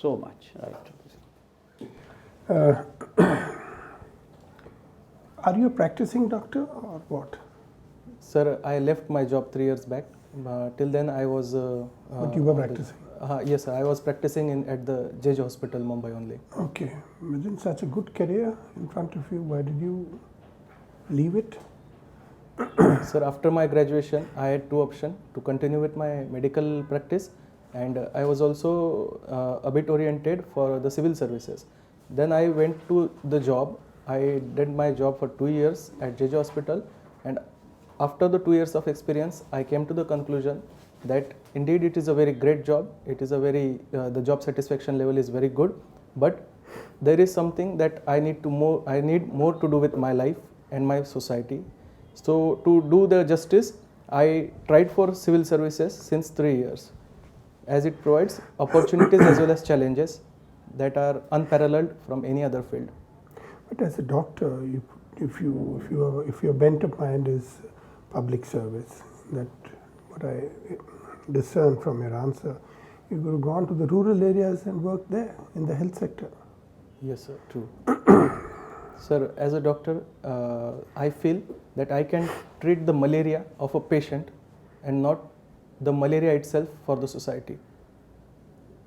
so much, right? Are you a practicing doctor or what? Sir, I left my job 3 years back. Till then, I was. But you were practicing? Yes, sir. I was practicing at the JJ Hospital, Mumbai only. Okay. Within such a good career in front of you, why did you leave it? Sir, after my graduation, I had two options: to continue with my medical practice, and I was also a bit oriented for the civil services. Then I went to the job. I did my job for 2 years at JJ Hospital, and after the 2 years of experience, I came to the conclusion that indeed it is a very great job. It is a very the job satisfaction level is very good, but there is something that I need more to do with my life and my society. So to do the justice, I tried for civil services since 3 years, as it provides opportunities as well as challenges that are unparalleled from any other field. But as a doctor, if your bent of mind is public service, that what I discern from your answer, you could have gone to the rural areas and worked there in the health sector. Yes, sir, true. Sir, as a doctor, I feel that I can treat the malaria of a patient and not the malaria itself for the society.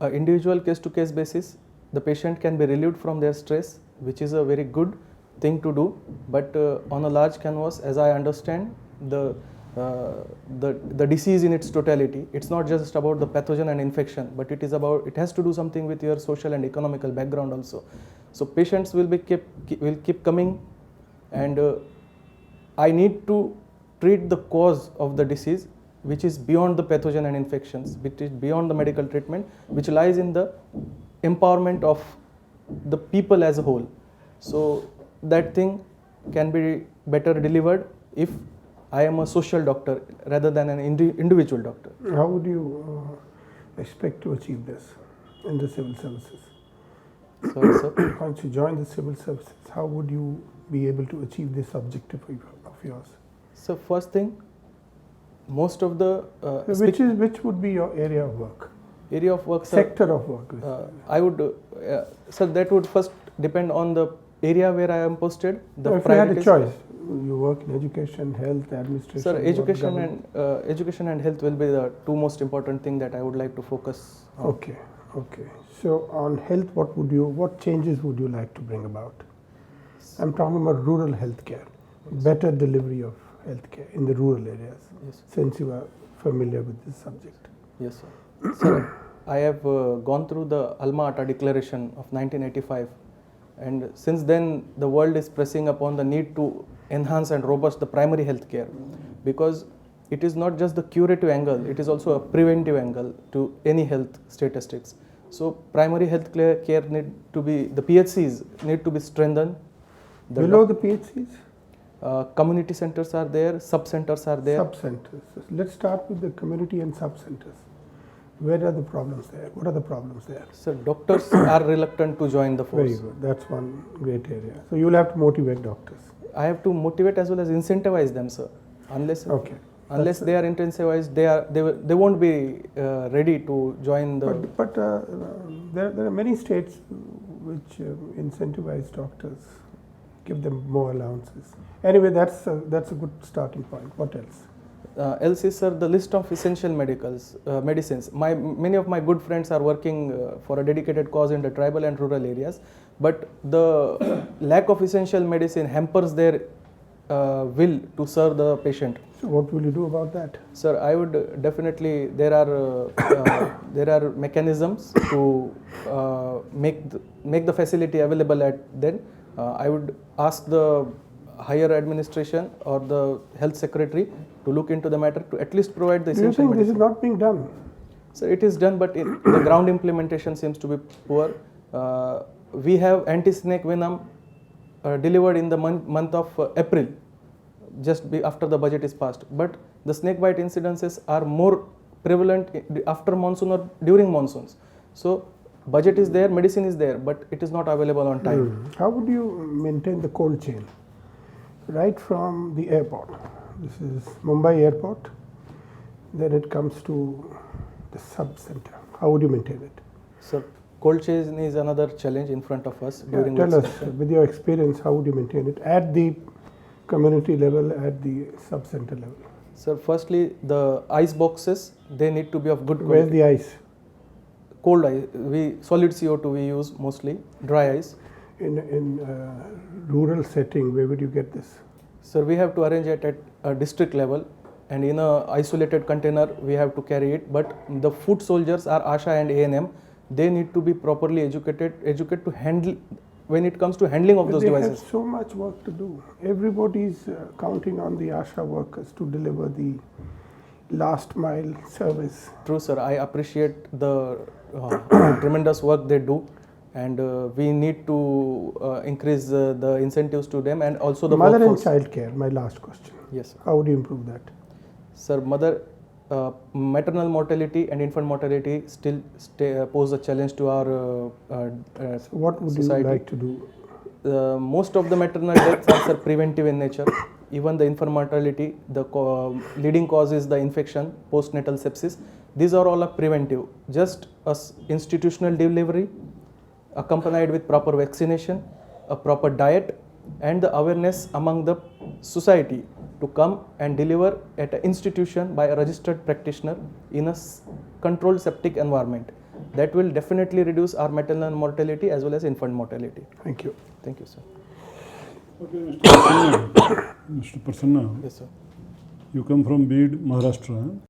Individual case-to-case basis, the patient can be relieved from their stress, which is a very good thing to do. But on a large canvas, as I understand the disease in its totality, it's not just about the pathogen and infection, but it has to do something with your social and economical background also. So patients will keep coming, and I need to treat the cause of the disease, which is beyond the pathogen and infections, which is beyond the medical treatment, which lies in the empowerment of the people as a whole. So that thing can be better delivered if I am a social doctor rather than an individual doctor. How would you expect to achieve this in the civil services? Sorry, sir. Once you join the civil services, how would you be able to achieve this objective of yours? So first thing, most of the which would be your area of work? Area of work, sir, sector of work. I would, sir, that would first depend on the area where I am posted. If you had a choice, you work in education, health, administration. Sir, education and health will be the two most important thing that I would like to focus on. Okay. So on health, what changes would you like to bring about? I'm talking about rural healthcare, better delivery of healthcare in the rural areas. Yes. Since you are familiar with this subject. Yes, sir. Sir, I have gone through the Alma Ata Declaration of 1985, and since then the world is pressing upon the need to enhance and robust the primary health care, because it is not just the curative angle, it is also a preventive angle to any health statistics. So primary health care need to be, the PHCs need to be strengthened. Below the PHCs? Community centers are there, sub-centers are there. Sub-centers. Let's start with the community and sub-centers. Where are the problems there? What are the problems there? So doctors are reluctant to join the force. Very good. That's one great area. So you will have to motivate doctors. I have to motivate as well as incentivize them, sir. Unless they are incentivized, they won't be ready to join the. But there are many states which incentivize doctors, give them more allowances. Anyway, that's a good starting point. What else? Else is, sir, the list of essential medicines. Many of my good friends are working for a dedicated cause in the tribal and rural areas, but the lack of essential medicine hampers their will to serve the patient. So what will you do about that? Sir, I would definitely, there are mechanisms to make the facility available at then. I would ask the higher administration or the health secretary to look into the matter to at least provide the essential medicine. Do you think this is not being done? Sir, it is done, but the ground implementation seems to be poor. We have anti-snake venom delivered in the month of April, just after the budget is passed. But the snake bite incidences are more prevalent after monsoon or during monsoons. So budget is there, medicine is there, but it is not available on time. How would you maintain the cold chain? Right from the airport. This is Mumbai airport. Then it comes to the sub-center. How would you maintain it? So Cold chain is another challenge in front of us during Tell us, vaccination. with your experience, how would you maintain it at the community level, at the sub-center level? Sir, firstly, the ice boxes, they need to be of good Where's quality. the ice? Cold ice, solid CO2 we use mostly, dry ice. In rural setting, where would you get this? Sir, we have to arrange it at a district level, and in a isolated container we have to carry it. But the foot soldiers are ASHA and ANM. They need to be properly educated to handle when it comes to handling of But those they devices. have so much work to do. Everybody is counting on the ASHA workers to deliver the last mile service. True, sir. I appreciate the tremendous work they do, and we need to increase the incentives to them and also the Mother and workforce. child care, my last question. Yes, sir. How would you improve that? Sir, maternal mortality and infant mortality still pose a challenge to our So what would society. you like to do? Most of the maternal deaths are, sir, preventive in nature. Even the infant mortality, the leading cause is the infection, postnatal sepsis. These are all preventive. Just institutional delivery accompanied with proper vaccination, a proper diet, and the awareness among the society to come and deliver at an institution by a registered practitioner in a controlled septic environment. That will definitely reduce our maternal mortality as well as infant mortality. Thank you. Thank you, sir. Okay, Mr. Prasanna. Mr. Prasanna, Yes, sir. you come from Bid, Maharashtra.